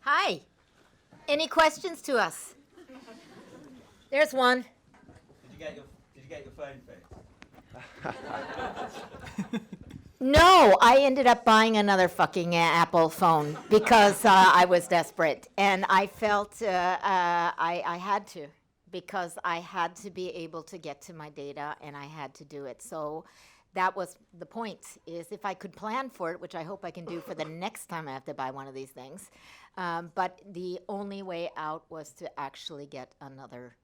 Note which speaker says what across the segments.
Speaker 1: Hi. Any questions to us? There's one.
Speaker 2: Did you get your phone fixed?
Speaker 1: No, I ended up buying another fucking Apple phone because I was desperate, and I felt I had to, because I had to be able to get to my data, and I had to do it. So that was the point, is if I could plan for it, which I hope I can do for the next time I have to buy one of these things. But the only way out was to actually get another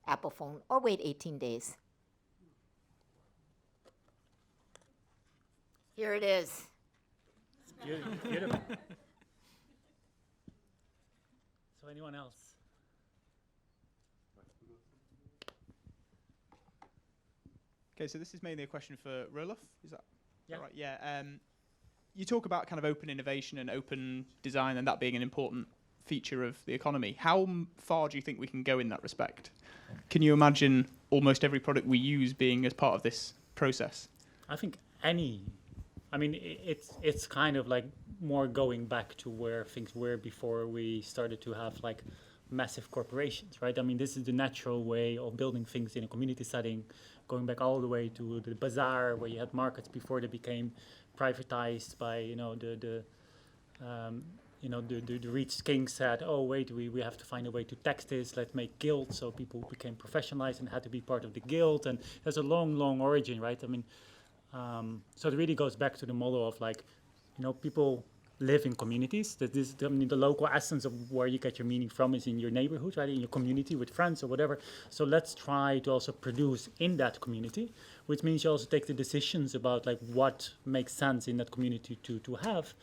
Speaker 1: Apple phone or wait 18 days. Here it is.
Speaker 3: Beautiful. So anyone else?
Speaker 4: Okay, so this is mainly a question for Roelof. Is that
Speaker 3: Yeah.
Speaker 4: right? Yeah. You talk about kind of open innovation and open design and that being an important feature of the economy. How far do you think we can go in that respect? Can you imagine almost every product we use being as part of this process?
Speaker 3: I think it's kind of like more going back to where things were before we started to have like massive corporations, right? I mean, this is the natural way of building things in a community setting, going back all the way to the bazaar where you had markets before they became privatized by, the rich king said, oh, wait, we have to find a way to tax this, let's make guilds. So people became professionalized and had to be part of the guild. And there's a long, long origin, right? I mean, so it really goes back to the model of like, people live in communities. The local essence of where you get your meaning from is in your neighborhood, right? In your community with friends or whatever. So let's try to also produce in that community, which means you also take the decisions about like what makes sense in that community to have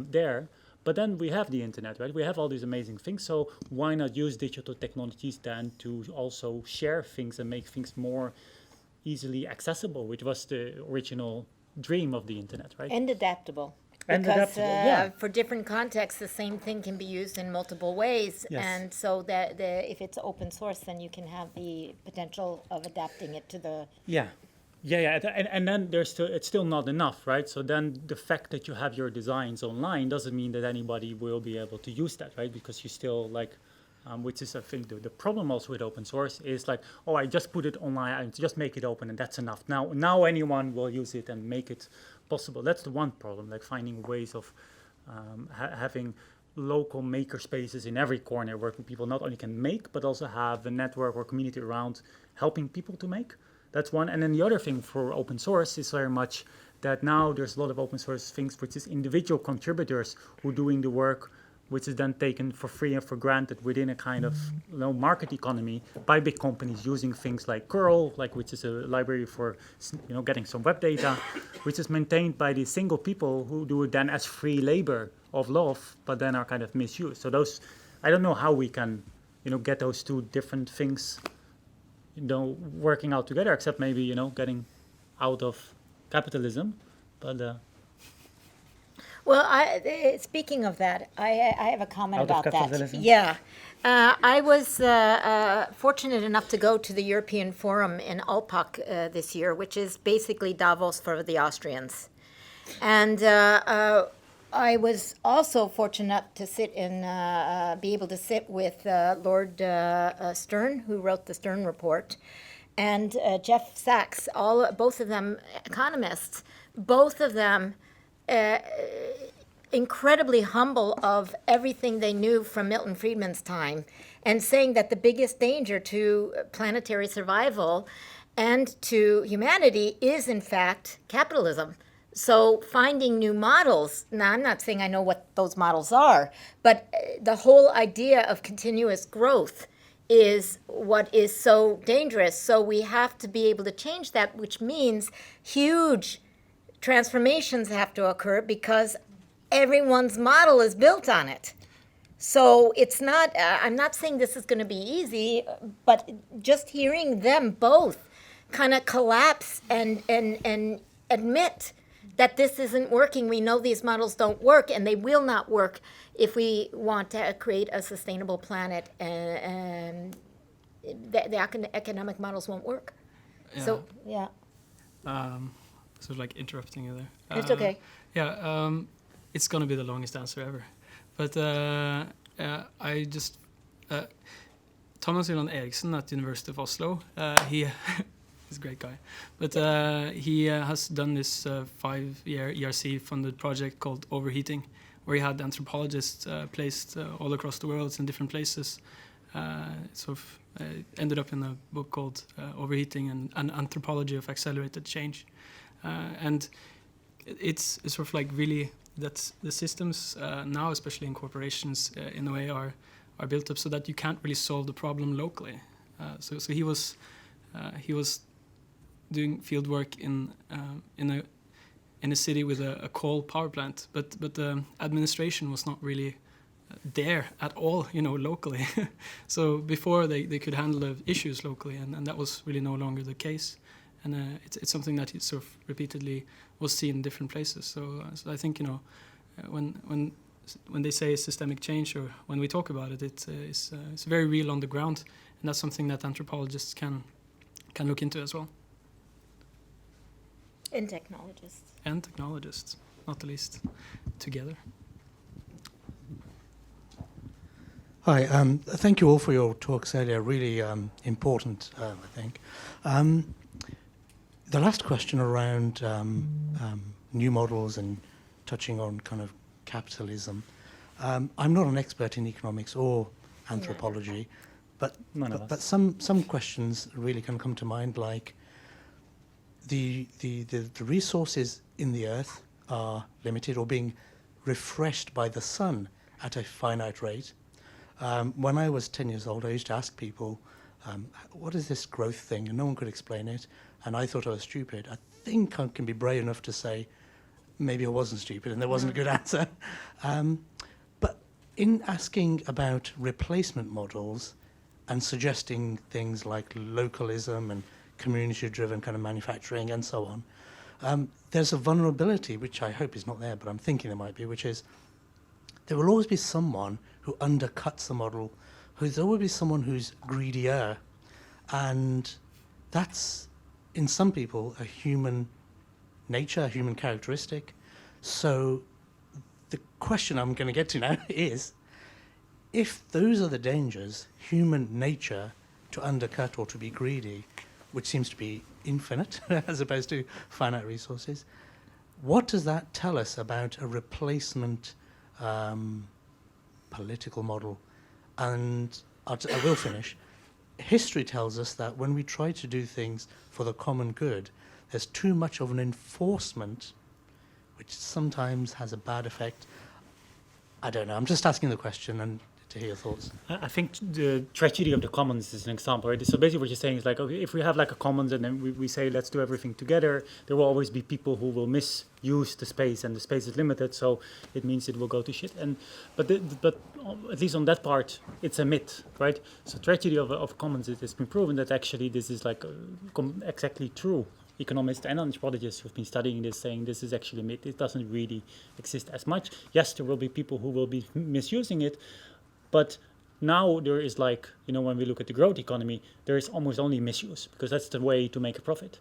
Speaker 3: there. But then we have the internet, right? We have all these amazing things. So why not use digital technologies then to also share things and make things more easily accessible, which was the original dream of the internet, right?
Speaker 1: And adaptable.
Speaker 3: And
Speaker 1: Because
Speaker 3: adaptable, yeah.
Speaker 1: for different contexts, the same thing can be used in multiple ways.
Speaker 3: Yes.
Speaker 1: And so that if it's open source, then you can have the potential of adapting it to the...
Speaker 3: Yeah. And then it's still not enough, right? So then the fact that you have your designs online doesn't mean that anybody will be able to use that, right? Because you still like, which is I think the problem also with open source is like, oh, I just put it online, I just make it open and that's enough. Now anyone will use it and make it possible. That's the one problem, like finding ways of having local maker spaces in every corner where people not only can make, but also have a network or community around helping people to make. That's one. And then the other thing for open source is very much that now there's a lot of open source things, which is individual contributors who are doing the work, which is then taken for free and for granted within a kind of market economy by big companies using things like Kirah, which is a library for getting some web data, which is maintained by these single people who do it then as free labor of love, but then are kind of misused. So those, I don't know how we can, get those two different things, working out together, except maybe, getting out of capitalism, but.
Speaker 1: Well, speaking of that, I have a comment
Speaker 3: Out of
Speaker 1: about that.
Speaker 3: capitalism?
Speaker 1: Yeah. I was fortunate enough to go to the European Forum in Alpbach this year, which is basically Davos for the Austrians. And I was also fortunate to be able to sit with Lord Stern, who wrote the Stern Report, and Jeff Sachs, both of them economists, both of them incredibly humble of everything they knew from Milton Friedman's time, and saying that the biggest danger to planetary survival and to humanity is, in fact, capitalism. So finding new models, now I'm not saying I know what those models are, but the whole idea of continuous growth is what is so dangerous. So we have to be able to change that, which means huge transformations have to occur because everyone's model is built on it. So it's not, I'm not saying this is going to be easy, but just hearing them both kind of collapse and admit that this isn't working. We know these models don't work, and they will not work if we want to create a sustainable planet, and the economic models won't work.
Speaker 5: Yeah.
Speaker 1: So, yeah.
Speaker 5: Sort of like interrupting you there.
Speaker 1: It's okay.
Speaker 5: Yeah, it's going to be the longest answer ever. but I just Thomas Ilan Eriksen at University of Oslo. He he's a great guy, but he has done this 5-year ERC-funded project called Overheating, where he had anthropologists placed all across the world in different places. Sort of ended up in a book called Overheating and An Anthropology of Accelerated Change, and it's sort of like really that the systems now, especially in corporations, in a way are built up so that you can't really solve the problem locally. So he was doing field work in a city with a coal power plant, but the administration was not really there at all, locally. So before they could handle the issues locally, and that was really no longer the case. And it's something that sort of repeatedly was seen in different places. So I think when they say systemic change, or when we talk about it, it's very real on the ground, and that's something that anthropologists can look into as well.
Speaker 1: And technologists.
Speaker 5: And technologists, not the least, together.
Speaker 6: Hi, thank you all for your talks earlier. Really important, I think. The last question around new models and touching on kind of capitalism. I'm not an expert in economics or anthropology, but some questions really can come to mind, like the resources in the earth are limited or being refreshed by the sun at a finite rate. When I was 10 years old, I used to ask people, what is this growth thing? And no one could explain it. And I thought I was stupid. I think I can be brave enough to say, maybe I wasn't stupid and there wasn't a good answer. But in asking about replacement models and suggesting things like localism and community-driven kind of manufacturing and so on, there's a vulnerability, which I hope is not there, but I'm thinking there might be, which is there will always be someone who undercuts the model, there's always be someone who's greedier, and that's, in some people, a human nature, a human characteristic. So the question I'm going to get to now is, if those are the dangers, human nature to undercut or to be greedy, which seems to be infinite as opposed to finite resources, what does that tell us about a replacement political model? And I will finish. History tells us that when we try to do things for the common good, there's too much of an enforcement, which sometimes has a bad effect. I don't know. I'm just asking the question and to hear your thoughts.
Speaker 3: I think the tragedy of the commons is an example, right? So basically what you're saying is like, okay, if we have like a commons and then we say, let's do everything together, there will always be people who will misuse the space, and the space is limited, so it means it will go to shit. But at least on that part, it's a myth, right? So tragedy of commons, it has been proven that actually this is like exactly true. Economists and anthropologists who've been studying this saying this is actually a myth. It doesn't really exist as much. Yes, there will be people who will be misusing it, but now there is like, when we look at the growth economy, there is almost only misuse, because that's the way to make a profit.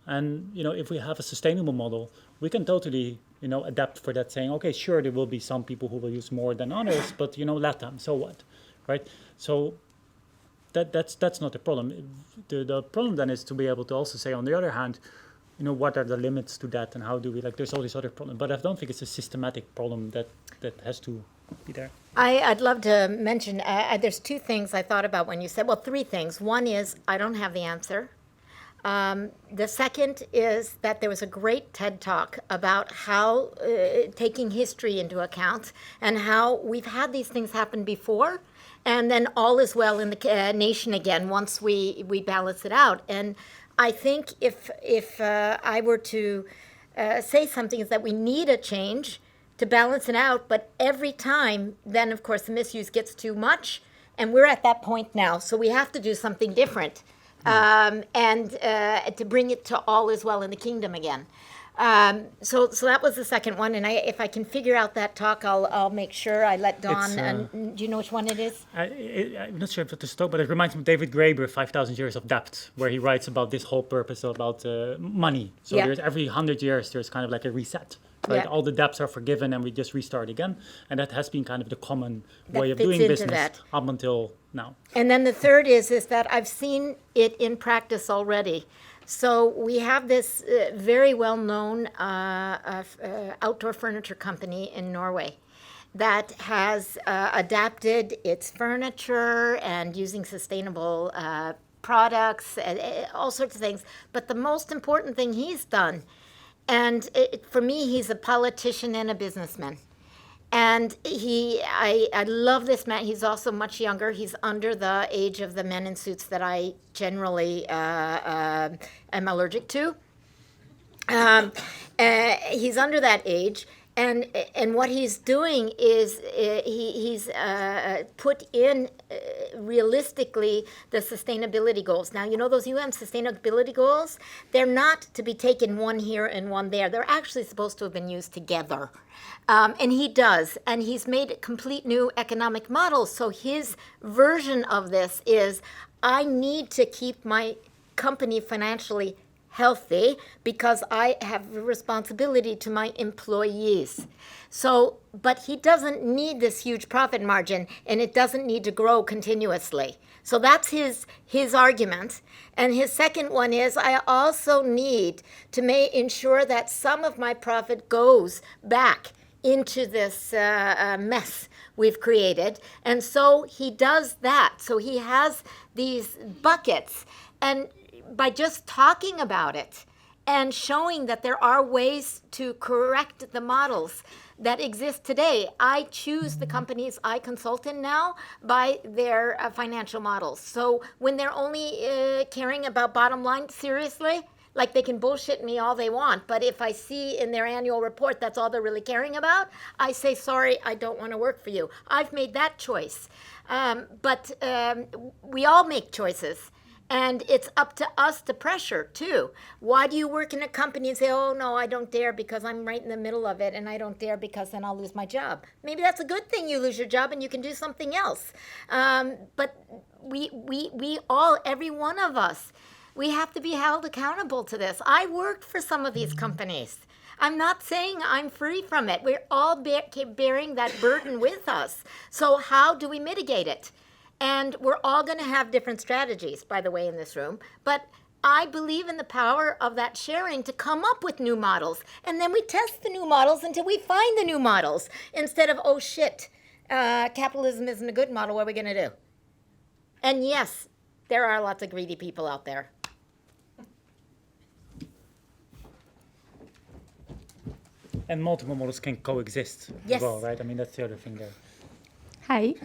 Speaker 3: And, if we have a sustainable model, we can totally, adapt for that, saying, okay, sure, there will be some people who will use more than others, but, let them, so what, right? So that's not the problem. The problem then is to be able to also say, on the other hand, what are the limits to that, and how do we, there's all these other problems. But I don't think it's a systematic problem that has to be there.
Speaker 1: I'd love to mention, there's two things I thought about when you said, well, three things. One is I don't have the answer. The second is that there was a great TED Talk about how taking history into account and how we've had these things happen before, and then all is well in the nation again once we balance it out. And I think if I were to say something, is that we need a change to balance it out, but every time, then of course the misuse gets too much, and we're at that point now, so we have to do something different, and to bring it to all is well in the kingdom again. So that was the second one, and if I can figure out that talk, I'll make sure I let Don. And do you know which one it is?
Speaker 3: I'm not sure if it's talk, but it reminds me of David Graeber, 5,000 Years of Debt, where he writes about this whole purpose about money. So there's every 100 years there's kind of like a reset. right?
Speaker 1: Yeah.
Speaker 3: All the debts are forgiven and we just restart again. And that has been kind of the common
Speaker 1: That
Speaker 3: way of
Speaker 1: fits
Speaker 3: doing
Speaker 1: into
Speaker 3: business
Speaker 1: that.
Speaker 3: up until now.
Speaker 1: And then the third is that I've seen it in practice already. So we have this very well-known outdoor furniture company in Norway that has adapted its furniture and using sustainable products, all sorts of things. But the most important thing he's done, and for me, he's a politician and a businessman. And I love this man. He's also much younger. He's under the age of the men in suits that I generally am allergic to. He's under that age. And what he's doing is he's put in realistically the sustainability goals. Now, you know those UN sustainability goals? They're not to be taken one here and one there. They're actually supposed to have been used together. And he does. And he's made complete new economic models. So his version of this is, I need to keep my company financially healthy because I have a responsibility to my employees. So, but he doesn't need this huge profit margin, and it doesn't need to grow continuously. So that's his argument. And his second one is, I also need to ensure that some of my profit goes back into this mess we've created. And so he does that. So he has these buckets. And by just talking about it and showing that there are ways to correct the models that exist today, I choose the companies I consult in now by their financial models. So when they're only caring about bottom line, seriously, like they can bullshit me all they want, but if I see in their annual report that's all they're really caring about, I say, sorry, I don't want to work for you. I've made that choice. But we all make choices. And it's up to us to pressure, too. Why do you work in a company and say, oh, no, I don't dare because I'm right in the middle of it, and I don't dare because then I'll lose my job? Maybe that's a good thing you lose your job and you can do something else. But we all, every one of us, we have to be held accountable to this. I worked for some of these companies. I'm not saying I'm free from it. We're all bearing that burden with us. So how do we mitigate it? And we're all going to have different strategies, by the way, in this room. But I believe in the power of that sharing to come up with new models. And then we test the new models until we find the new models. Instead of, oh, shit, capitalism isn't a good model. What are we going to do? And yes, there are lots of greedy people out there.
Speaker 3: And multiple models can coexist
Speaker 1: Yes.
Speaker 3: as well, right? I mean, that's the other thing there.
Speaker 7: Hi.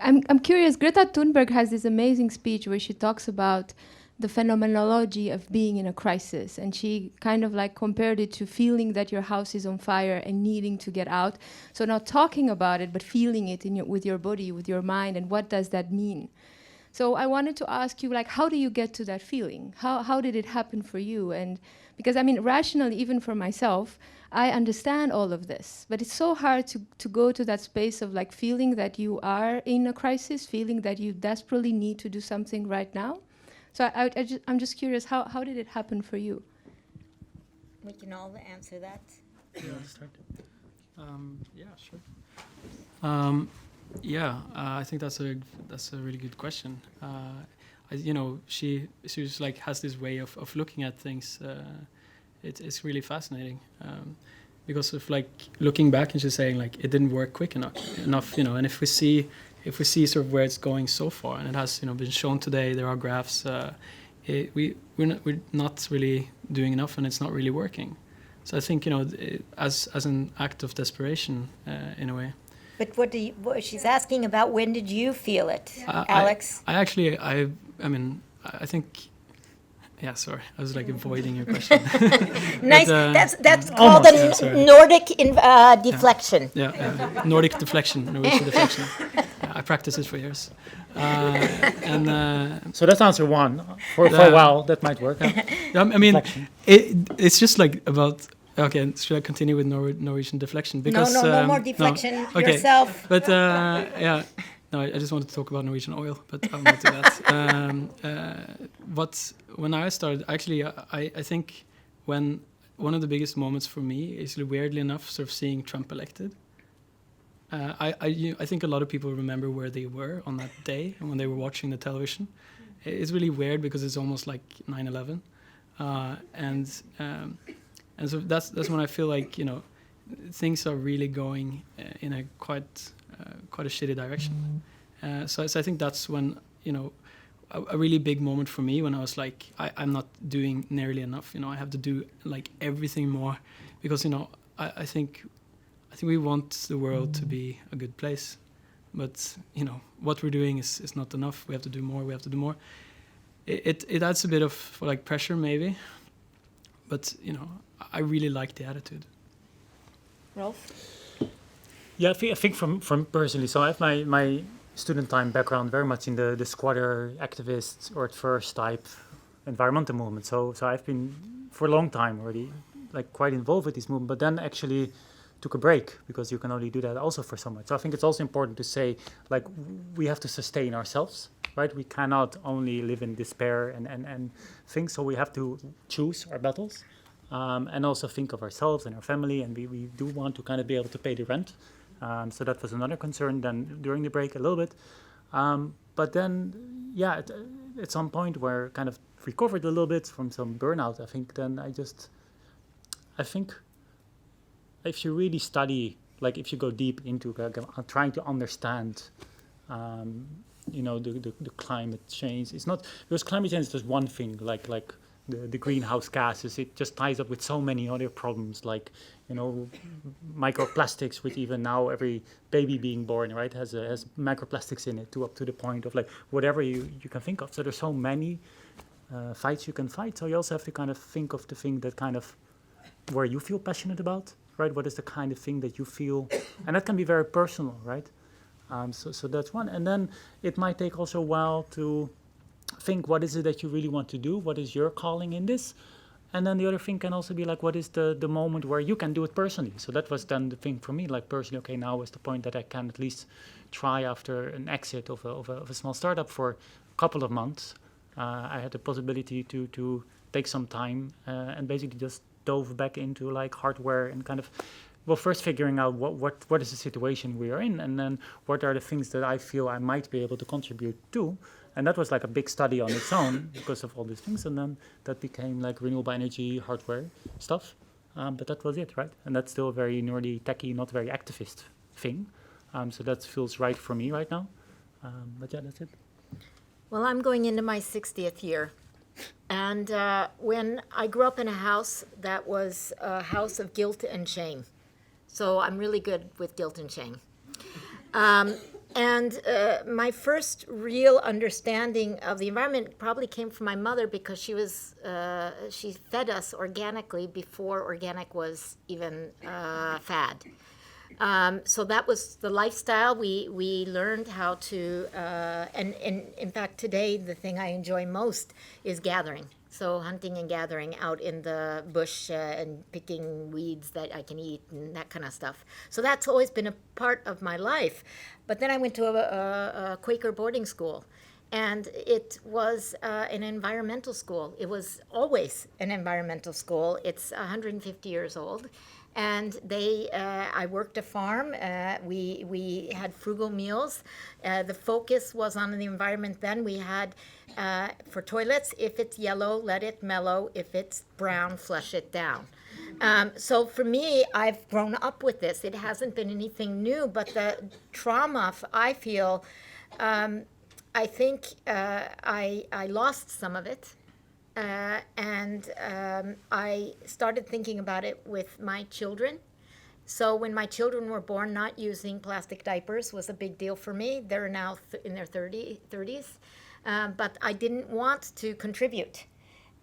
Speaker 7: I'm curious. Greta Thunberg has this amazing speech where she talks about the phenomenology of being in a crisis, and she kind of like compared it to feeling that your house is on fire and needing to get out. So not talking about it, but feeling it with your body, with your mind, and what does that mean? So I wanted to ask you, like, how do you get to that feeling? How did it happen for you? And because I mean, rationally, even for myself, I understand all of this, but it's so hard to go to that space of like feeling that you are in a crisis, feeling that you desperately need to do something right now. So I'm just curious, how did it happen for you?
Speaker 1: We can all answer that.
Speaker 3: Start.
Speaker 5: Yeah, sure. I think that's a really good question. She just like has this way of looking at things. It's really fascinating because of like looking back and just saying like it didn't work quick enough, and if we see sort of where it's going so far, and it has been shown today, there are graphs. We're not really doing enough, and it's not really working. So I think as an act of desperation in a way.
Speaker 1: But what she's asking about, when did you feel it, Alex?
Speaker 5: I think. Yeah, sorry, I was like avoiding your question.
Speaker 1: Nice.
Speaker 5: But,
Speaker 1: that's called Nordic deflection.
Speaker 5: Yeah, Nordic deflection, Norwegian deflection. I practiced it for years.
Speaker 3: So that's answer one. For a while, that might work.
Speaker 5: I mean, it's just like about. Okay, should I continue with Norwegian deflection? Because
Speaker 1: no more deflection.
Speaker 5: No. Okay.
Speaker 1: Yourself.
Speaker 5: But yeah. No, I just wanted to talk about Norwegian oil, but I'll not do that. But when I started, actually, I think when one of the biggest moments for me is, weirdly enough, sort of seeing Trump elected. I think a lot of people remember where they were on that day and when they were watching the television. It's really weird because it's almost like 9/11, and so that's when I feel like, things are really going in a quite a shitty direction. So I think that's when, a really big moment for me, when I was like, I'm not doing nearly enough. I have to do like everything more, because I think we want the world to be a good place, but what we're doing is not enough. We have to do more. We have to do more. It adds a bit of like pressure maybe, but I really like the attitude.
Speaker 1: Rolf?
Speaker 3: Yeah, I think from personally, so I have my student time background very much in the squatter, activist, or at first type environmental movement. So I've been for a long time already like quite involved with this movement, but then actually took a break, because you can only do that also for so much. So I think it's also important to say, like, we have to sustain ourselves, right? We cannot only live in despair and things, so we have to choose our battles, and also think of ourselves and our family, and we do want to kind of be able to pay the rent. So that was another concern then during the break a little bit. But then, yeah, at some point where kind of recovered a little bit from some burnout, I think then I think if you really study, like if you go deep into trying to understand, the climate change, it's not, because climate change is just one thing, like the greenhouse gases. It just ties up with so many other problems, like, microplastics, which even now every baby being born, right, has microplastics in it, up to the point of like whatever you can think of. So there's so many fights you can fight. So you also have to kind of think of the thing that kind of where you feel passionate about, right? What is the kind of thing that you feel, and that can be very personal, right? So that's one. And then it might take also a while to think, what is it that you really want to do? What is your calling in this? And then the other thing can also be like, what is the moment where you can do it personally? So that was then the thing for me, like personally, okay, now is the point that I can at least try after an exit of a small startup for a couple of months. I had the possibility to take some time and basically just dove back into like hardware and kind of, well, first figuring out what is the situation we are in, and then what are the things that I feel I might be able to contribute to. And that was like a big study on its own because of all these things. And then that became like renewable energy hardware stuff. But that was it, right? And that's still a very nerdy, techie, not very activist thing. So that feels right for me right now. But yeah, that's it.
Speaker 1: Well, I'm going into my 60th year. And when I grew up in a house that was a house of guilt and shame. So I'm really good with guilt and shame. And my first real understanding of the environment probably came from my mother, because she fed us organically before organic was even fad. So that was the lifestyle. We learned how to, and in fact today the thing I enjoy most is gathering. So hunting and gathering out in the bush and picking weeds that I can eat and that kind of stuff. So that's always been a part of my life. But then I went to a Quaker boarding school, and it was an environmental school. It was always an environmental school. It's 150 years old. And I worked a farm. We had frugal meals. The focus was on the environment then. We had, for toilets, if it's yellow, let it mellow. If it's brown, flush it down. So for me, I've grown up with this. It hasn't been anything new, but the trauma, I feel, I think I lost some of it. And I started thinking about it with my children. So when my children were born, not using plastic diapers was a big deal for me. They're now in their 30s. But I didn't want to contribute.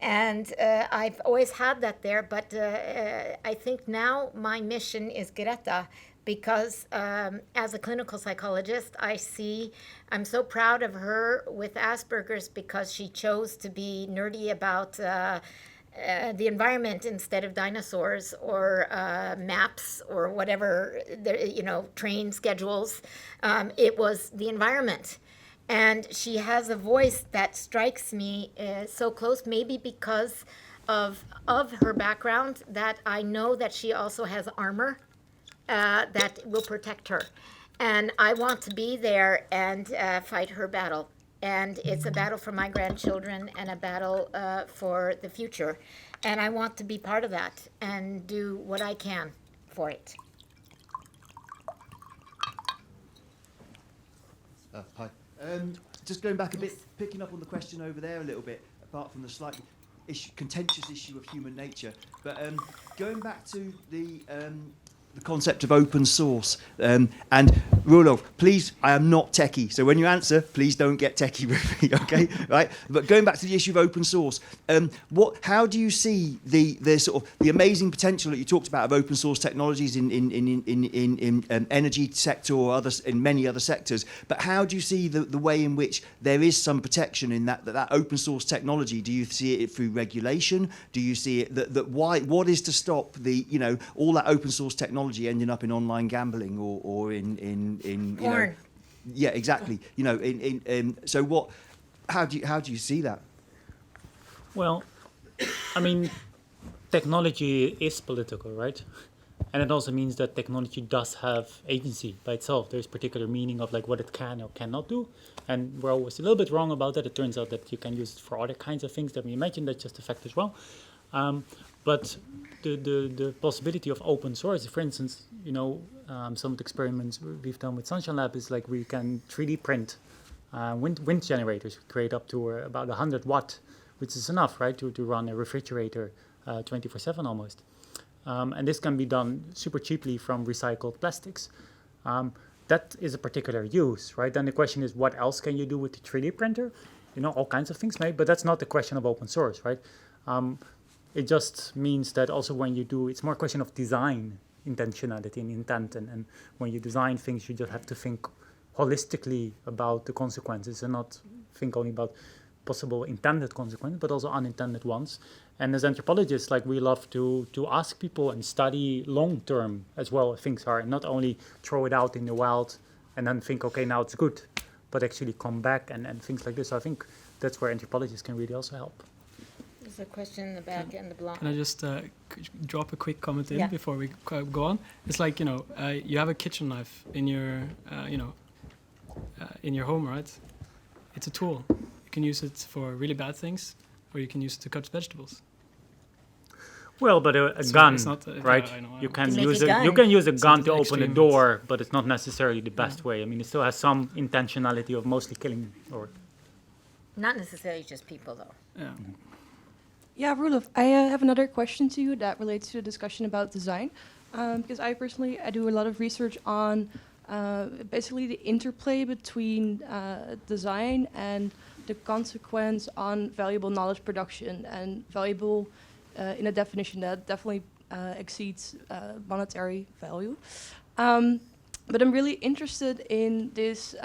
Speaker 1: And I've always had that there. But I think now my mission is Greta, because as a clinical psychologist, I'm so proud of her with Asperger's, because she chose to be nerdy about the environment instead of dinosaurs or maps or whatever, train schedules. It was the environment. And she has a voice that strikes me so close, maybe because of her background that I know that she also has armor that will protect her. And I want to be there and fight her battle. And it's a battle for my grandchildren and a battle for the future. And I want to be part of that and do what I can for it.
Speaker 2: Hi. Just going back a bit, picking up on the question over there a little bit, apart from the slightly contentious issue of human nature, but going back to the concept of open source. And Roelof, please, I am not techie, so when you answer, please don't get techie with me, okay? Right? But going back to the issue of open source, how do you see the sort of the amazing potential that you talked about of open source technologies in energy sector or others in many other sectors? But how do you see the way in which there is some protection in that open source technology? Do you see it through regulation? Do you see it that what is to stop all that open source technology ending up in online gambling or in
Speaker 1: Porn.
Speaker 2: Yeah, exactly. So what? How do you see that?
Speaker 3: Well, I mean, technology is political, right? And it also means that technology does have agency by itself. There's particular meaning of like what it can or cannot do. And we're always a little bit wrong about that. It turns out that you can use it for other kinds of things that we imagine that just affect as well. But the possibility of open source, for instance, some of the experiments we've done with Sunshine Lab is like we can 3D print wind generators. We create up to about 100 watt, which is enough, right, to run a refrigerator 24/7 almost. And this can be done super cheaply from recycled plastics. That is a particular use, right? Then the question is, what else can you do with the 3D printer? All kinds of things, maybe, but that's not the question of open source, right? It just means that also when you do, it's more a question of design intentionality and intent. And when you design things, you just have to think holistically about the consequences and not think only about possible intended consequences, but also unintended ones. And as anthropologists, like we love to ask people and study long-term as well things are, and not only throw it out in the wild and then think, okay, now it's good, but actually come back and things like this. So I think that's where anthropologists can really also help.
Speaker 1: There's a question in the back and the block.
Speaker 5: Can I just drop a quick comment in
Speaker 1: Yeah.
Speaker 5: before we go on? It's like, you have a kitchen knife in your, in your home, right? It's a tool. You can use it for really bad things, or you can use it to cut vegetables.
Speaker 3: Well, but a
Speaker 5: So
Speaker 3: gun,
Speaker 5: it's not,
Speaker 3: right?
Speaker 5: I know.
Speaker 3: You can
Speaker 1: To make
Speaker 3: use
Speaker 1: a gun.
Speaker 3: you can use a gun
Speaker 5: It's
Speaker 3: to
Speaker 5: an
Speaker 3: open a
Speaker 5: extreme
Speaker 3: door, but it's not necessarily the best way. I mean, it still has some intentionality of mostly killing or.
Speaker 1: Not necessarily just people, though.
Speaker 5: Yeah.
Speaker 8: Yeah, Roelof, I have another question to you that relates to the discussion about design. Because I do a lot of research on basically the interplay between design and the consequence on valuable knowledge production, and valuable in a definition that definitely exceeds monetary value. But I'm really interested in this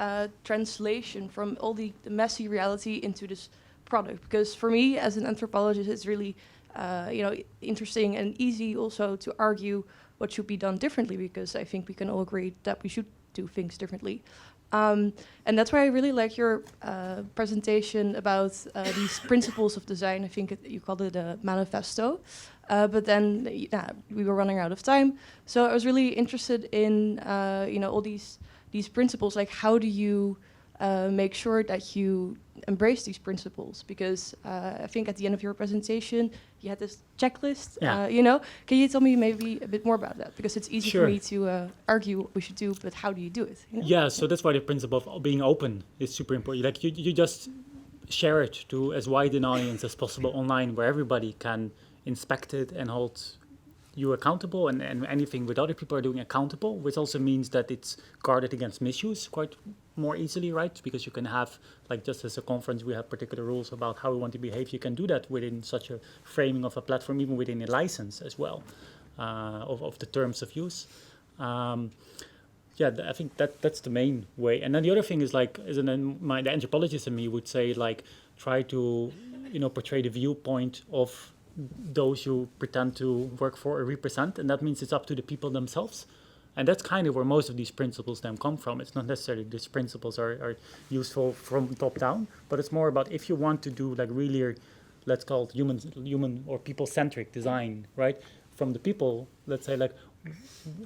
Speaker 8: translation from all the messy reality into this product, because for me as an anthropologist, it's really interesting and easy also to argue what should be done differently, because I think we can all agree that we should do things differently. And that's why I really like your presentation about these principles of design. I think you called it a manifesto, but then we were running out of time. So I was really interested in all these principles. Like, how do you make sure that you embrace these principles? Because I think at the end of your presentation, you had this checklist.
Speaker 3: Yeah.
Speaker 8: Can you tell me maybe a bit more about that? Because it's easy
Speaker 3: Sure.
Speaker 8: for me to argue what we should do, but how do you do it?
Speaker 3: Yeah, so that's why the principle of being open is super important. Like you just share it to as wide an audience as possible online, where everybody can inspect it and hold you accountable, and anything with other people are doing accountable, which also means that it's guarded against misuse quite more easily, right? Because you can have, like just as a conference, we have particular rules about how we want to behave. You can do that within such a framing of a platform, even within a license as well, of the terms of use. I think that's the main way. And then the other thing is like, the anthropologist in me would say, like, try to, portray the viewpoint of those you pretend to work for or represent, and that means it's up to the people themselves. And that's kind of where most of these principles then come from. It's not necessarily these principles are useful from top down, but it's more about if you want to do like really let's call it human or people-centric design, right? From the people, let's say, like,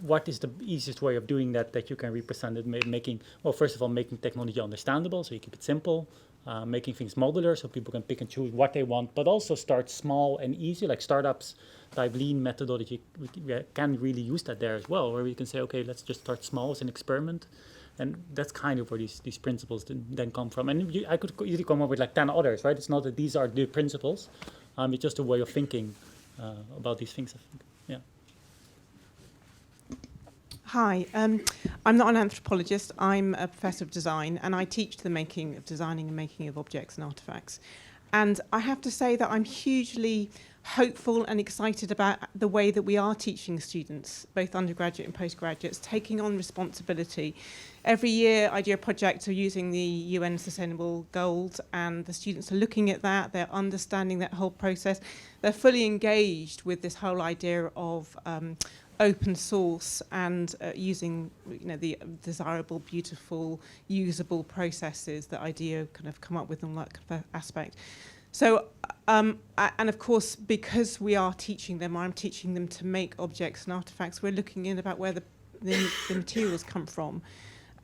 Speaker 3: what is the easiest way of doing that you can represent it, making, well, first of all, making technology understandable, so you keep it simple, making things modular, so people can pick and choose what they want, but also start small and easy, like startups type lean methodology, we can really use that there as well, where we can say, okay, let's just start small as an experiment. And that's kind of where these principles then come from. And I could easily come up with like 10 others, right? It's not that these are the principles. It's just a way of thinking about these things, I think. Yeah.
Speaker 9: Hi, I'm not an anthropologist. I'm a professor of design, and I teach the making of designing and making of objects and artifacts. And I have to say that I'm hugely hopeful and excited about the way that we are teaching students, both undergraduate and postgraduates, taking on responsibility. Every year I do a project using the UN Sustainable Goals, and the students are looking at that, they're understanding that whole process. They're fully engaged with this whole idea of open source and using the desirable, beautiful, usable processes that IDEO kind of come up with on that kind of aspect. So, and of course, because we are teaching them, I'm teaching them to make objects and artifacts, we're looking in about where the materials come from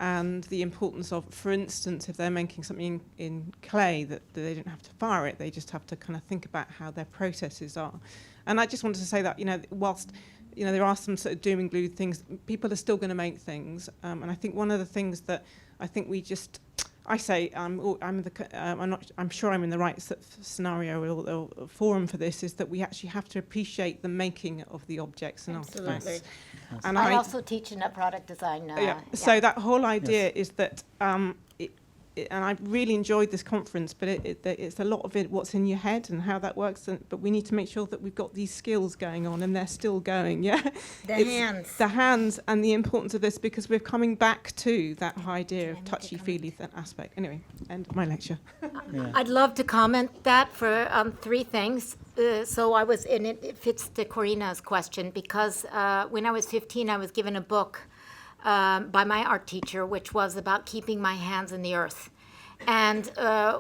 Speaker 9: and the importance of, for instance, if they're making something in clay, that they don't have to fire it, they just have to kind of think about how their processes are. And I just wanted to say that, whilst there are some sort of doom and gloom things, people are still going to make things. And I think one of the things that I think we just, I say, I'm sure I'm in the right scenario or forum for this, is that we actually have to appreciate the making of the objects and artifacts. And
Speaker 1: I also teach in product design.
Speaker 9: So that whole idea is that, and I really enjoyed this conference, but it's a lot of it, what's in your head and how that works. But we need to make sure that we've got these skills going on, and they're still going. Yeah, the hands and the importance of this, because we're coming back to that idea of touchy-feely aspect. Anyway, end of my lecture.
Speaker 1: I'd love to comment that for 3 things. So I was in it. It fits to Corina's question, because when I was 15, I was given a book by my art teacher, which was about keeping my hands in the earth. And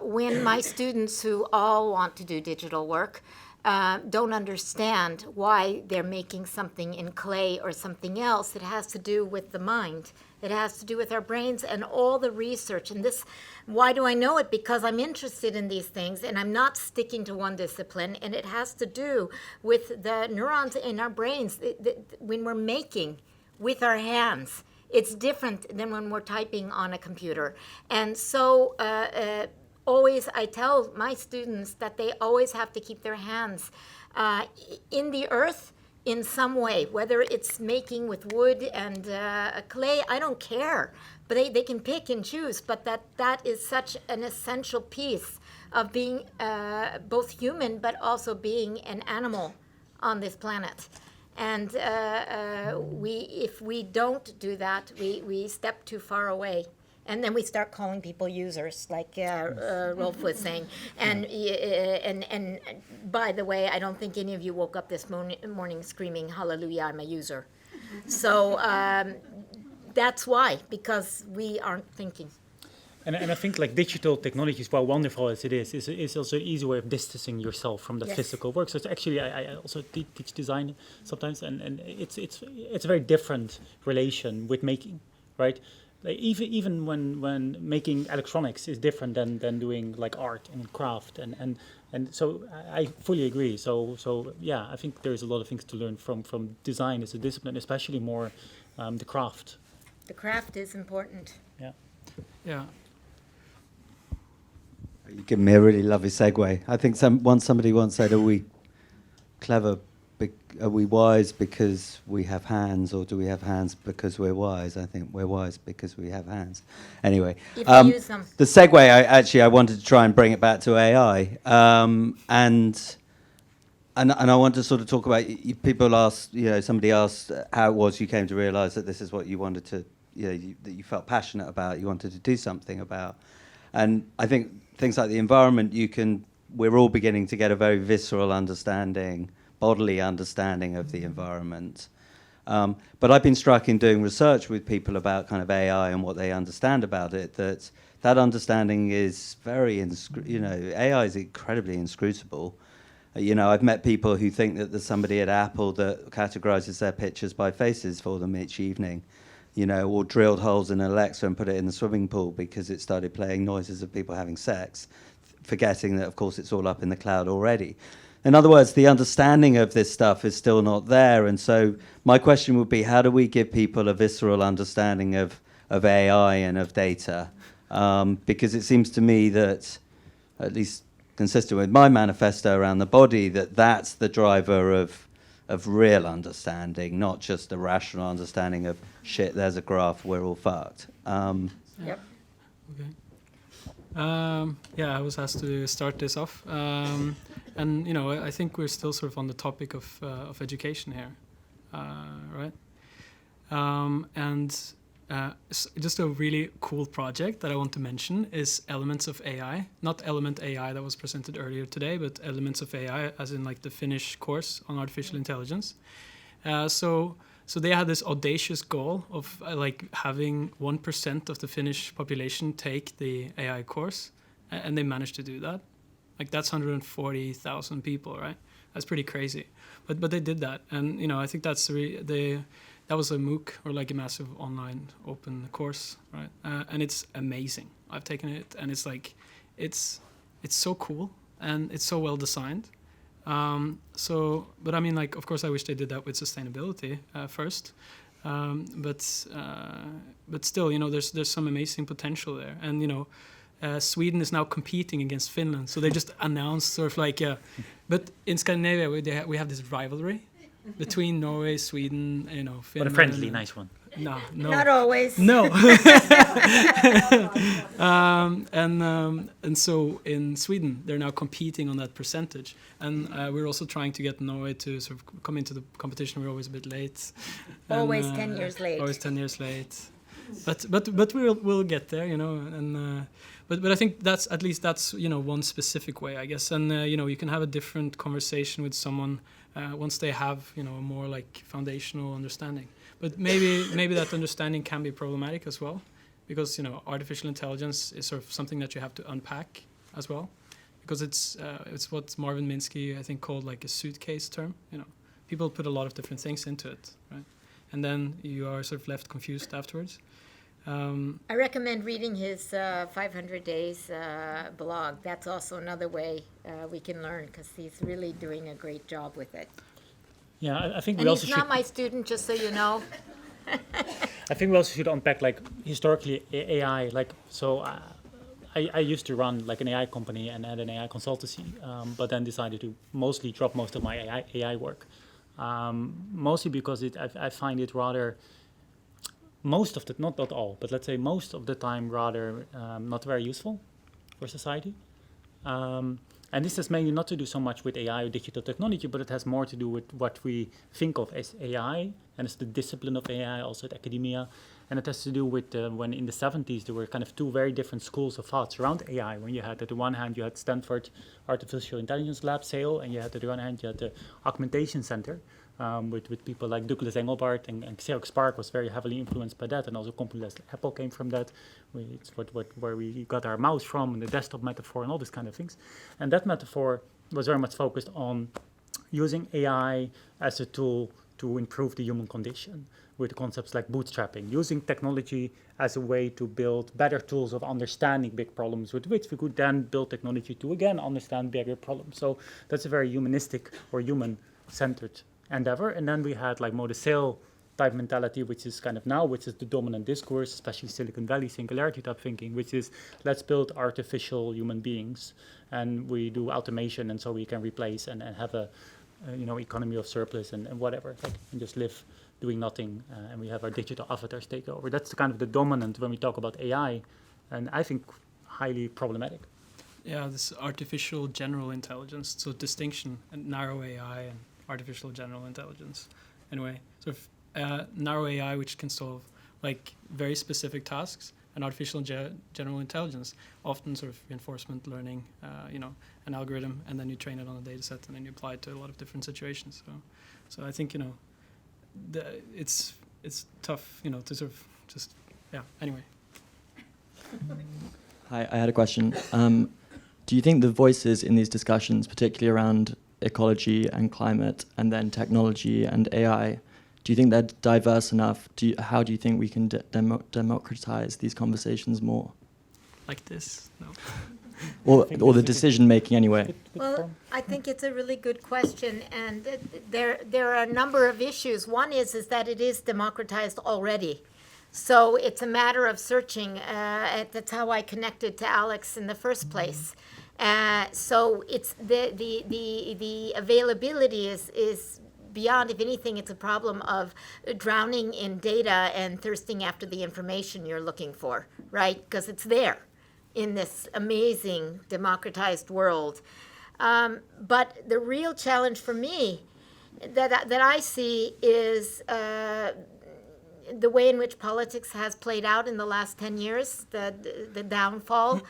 Speaker 1: when my students, who all want to do digital work, don't understand why they're making something in clay or something else, it has to do with the mind. It has to do with our brains and all the research. And this, why do I know it? Because I'm interested in these things, and I'm not sticking to one discipline. And it has to do with the neurons in our brains when we're making with our hands. It's different than when we're typing on a computer. And so always I tell my students that they always have to keep their hands in the earth in some way, whether it's making with wood and clay, I don't care. But they can pick and choose, but that is such an essential piece of being both human, but also being an animal on this planet. And if we don't do that, we step too far away. And then we start calling people users, like Rolf was saying. And by the way, I don't think any of you woke up this morning screaming, "Hallelujah, I'm a user." So that's why, because we aren't thinking.
Speaker 3: And I think like digital technology, while wonderful as it is also an easy way of distancing yourself from the physical work. So it's actually, I also teach design sometimes, and it's a very different relation with making, right? Like even when making electronics is different than doing like art and craft, and so I fully agree. So yeah, I think there's a lot of things to learn from design as a discipline, especially more the craft.
Speaker 1: The craft is important.
Speaker 3: Yeah.
Speaker 5: Yeah.
Speaker 10: You give me a really lovely segue. I think somebody once said, "Are we clever? Are we wise because we have hands, or do we have hands because we're wise?" I think we're wise because we have hands. Anyway, the segue. I wanted to try and bring it back to AI, and I want to sort of talk about. People asked, somebody asked how it was you came to realise that this is what you wanted to, that you felt passionate about. You wanted to do something about, and I think things like the environment, we're all beginning to get a very visceral understanding, bodily understanding of the environment. But I've been struck in doing research with people about kind of AI and what they understand about it, that understanding is very, AI is incredibly inscrutable. You know, I've met people who think that there's somebody at Apple that categorizes their pictures by faces for them each evening, you know, or drilled holes in Alexa and put it in the swimming pool because it started playing noises of people having sex, forgetting that, of course, it's all up in the cloud already. In other words, the understanding of this stuff is still not there. And so my question would be, how do we give people a visceral understanding of AI and of data? Because it seems to me that, at least consistent with my manifesto around the body, that's the driver of real understanding, not just a rational understanding of, shit, there's a graph, we're all fucked.
Speaker 1: Yep.
Speaker 5: Okay. I was asked to start this off. And, you know, I think we're still sort of on the topic of education here, right? Just a really cool project that I want to mention is Elements of AI. Not Element AI that was presented earlier today, but Elements of AI, as in like the Finnish course on artificial intelligence. So they had this audacious goal of like having 1% of the Finnish population take the AI course, and they managed to do that. Like that's 140,000 people, right? That's pretty crazy. But they did that, and you know I think that's that was a MOOC, or like a massive online open course, right? And it's amazing. I've taken it, and it's like it's so cool and it's so well designed. But I mean, like, of course, I wish they did that with sustainability first. But still, you know, there's some amazing potential there. And, you know, Sweden is now competing against Finland. So they just announced sort of like, but in Scandinavia, we have this rivalry between Norway, Sweden, you know, Finland.
Speaker 3: But a friendly, nice one.
Speaker 5: No.
Speaker 1: Not always.
Speaker 5: No. And so in Sweden, they're now competing on that percentage. And we're also trying to get Norway to sort of come into the competition. We're always a bit late.
Speaker 1: Always 10 years late.
Speaker 5: Always 10 years late. But we'll get there, you know. And but I think that's you know, one specific way, I guess. And you know, you can have a different conversation with someone once they have, you know, a more like foundational understanding. But maybe that understanding can be problematic as well, because, you know, artificial intelligence is sort of something that you have to unpack as well, because it's what Marvin Minsky, I think, called like a suitcase term. You know, people put a lot of different things into it, right? And then you are sort of left confused afterwards.
Speaker 1: I recommend reading his 500 Days blog. That's also another way we can learn, because he's really doing a great job with it.
Speaker 3: Yeah, I think
Speaker 1: and
Speaker 3: we also
Speaker 1: he's not my student, just so you know.
Speaker 3: I think we also should unpack, like, historically AI. Like, so I used to run like an AI company and had an AI consultancy, but then decided to mostly drop most of my AI work, mostly because I find it rather, most of the, not all, but let's say most of the time rather not very useful for society. And this has mainly not to do so much with AI or digital technology, but it has more to do with what we think of as AI, and it's the discipline of AI, also at academia. And it has to do with when in the 70s there were kind of two very different schools of thoughts around AI. When you had, at the one hand, you had Stanford Artificial Intelligence Lab, SAIL, and you had, at the other hand, you had the Augmentation Center, with people like Douglas Engelbart, and Xerox Spark was very heavily influenced by that, and also companies like Apple came from that. It's where we got our mouse from, and the desktop metaphor, and all these kind of things. And that metaphor was very much focused on using AI as a tool to improve the human condition, with concepts like bootstrapping, using technology as a way to build better tools of understanding big problems, with which we could then build technology to, again, understand bigger problems. So that's a very humanistic or human-centered endeavor. And then we had like more the SAIL type mentality, which is kind of now, which is the dominant discourse, especially Silicon Valley singularity type thinking, which is let's build artificial human beings, and we do automation, and so we can replace and have a you know, economy of surplus and whatever, like, and just live doing nothing, and we have our digital avatars take over. That's the kind of the dominant when we talk about AI, and I think highly problematic.
Speaker 5: Yeah, this artificial general intelligence, so distinction and narrow AI and artificial general intelligence. Anyway, sort of narrow AI, which can solve like very specific tasks, and artificial general intelligence, often sort of reinforcement learning, you know, an algorithm, and then you train it on a data set, and then you apply it to a lot of different situations. So I think, you know, it's tough, you know, to sort of just, yeah, anyway.
Speaker 11: Hi, I had a question. Do you think the voices in these discussions, particularly around ecology and climate, and then technology and AI. Do you think they're diverse enough? How do you think we can democratize these conversations more?
Speaker 5: Like this? No.
Speaker 11: Or the decision making anyway?
Speaker 1: Well, I think it's a really good question, and there are a number of issues. One is that it is democratized already. So it's a matter of searching. That's how I connected to Alex in the first place. So it's the availability is beyond. If anything, it's a problem of drowning in data and thirsting after the information you're looking for, right? Because it's there in this amazing democratized world. But the real challenge for me that I see is the way in which politics has played out in the last 10 years, the downfall,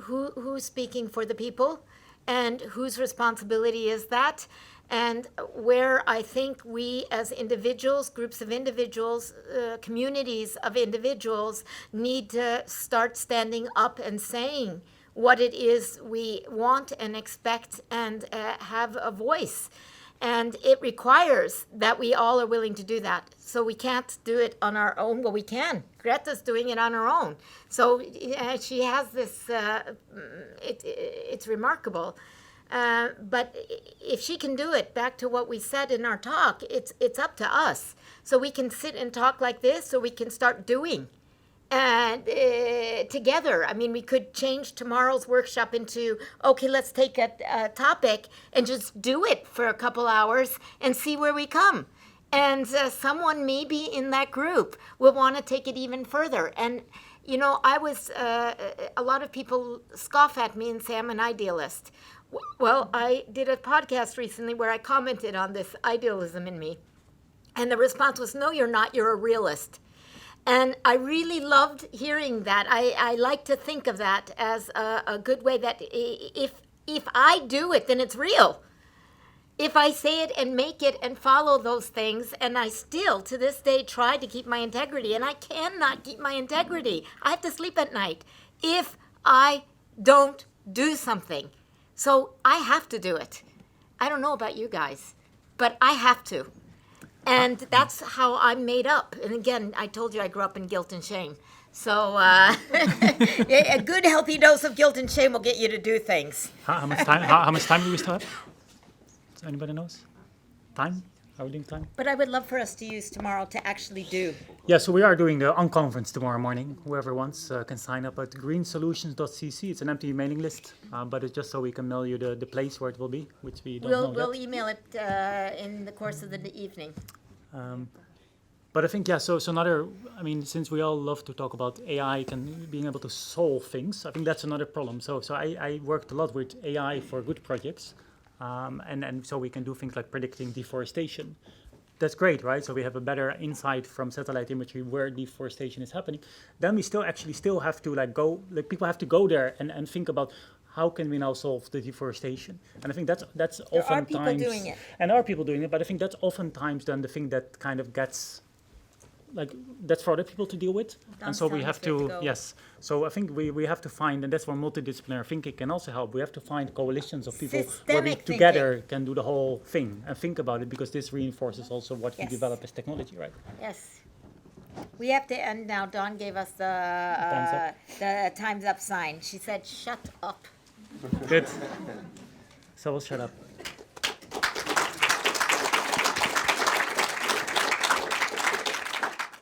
Speaker 1: who's speaking for the people and whose responsibility is that, and where I think we as individuals, groups of individuals, communities of individuals need to start standing up and saying what it is we want and expect and have a voice. And it requires that we all are willing to do that. So we can't do it on our own. Well, we can. Greta's doing it on her own. So she has this, it's remarkable. But if she can do it, back to what we said in our talk, it's up to us. So we can sit and talk like this, so we can start doing. And together, I mean, we could change tomorrow's workshop into, okay, let's take a topic and just do it for a couple hours and see where we come. And someone maybe in that group will want to take it even further. And, you know, a lot of people scoff at me and say I'm an idealist. Well, I did a podcast recently where I commented on this idealism in me. And the response was, no, you're not, you're a realist. And I really loved hearing that. I like to think of that as a good way that if I do it, then it's real. If I say it and make it and follow those things, and I still, to this day, try to keep my integrity, and I cannot keep my integrity. I have to sleep at night if I don't do something. So I have to do it. I don't know about you guys, but I have to. And that's how I'm made up. And again, I told you I grew up in guilt and shame. So a good healthy dose of guilt and shame will get you to do things.
Speaker 3: How much time? How much time do we still have? Does anybody knows? Time? Are we doing time?
Speaker 1: But I would love for us to use tomorrow to actually do.
Speaker 3: Yeah, so we are doing the unconference tomorrow morning. Whoever wants can sign up at greensolutions.cc. It's an empty mailing list, but it's just so we can mail you the place where it will be, which we don't know
Speaker 1: We'll
Speaker 3: yet.
Speaker 1: email it in the course of the evening.
Speaker 3: But I think, yeah, so another, I mean, since we all love to talk about AI and being able to solve things, I think that's another problem. So I worked a lot with AI for good projects. And so we can do things like predicting deforestation. That's great, right? So we have a better insight from satellite imagery where deforestation is happening. Then we still have to people have to go there and think about how can we now solve the deforestation. And I think that's
Speaker 1: There
Speaker 3: oftentimes...
Speaker 1: are people doing it.
Speaker 3: And there are people doing it, but I think that's oftentimes then the thing that kind of gets... that's for other people to deal with. And so we have to, yes. So I think we have to find, and that's where multidisciplinary thinking can also help. We have to find coalitions of people where we together can do the whole thing and think about it, because this reinforces also what we develop as technology, right?
Speaker 1: Yes. We have to end now. Dawn gave us the time's up sign. She said, shut up.
Speaker 3: Good. So we'll shut up.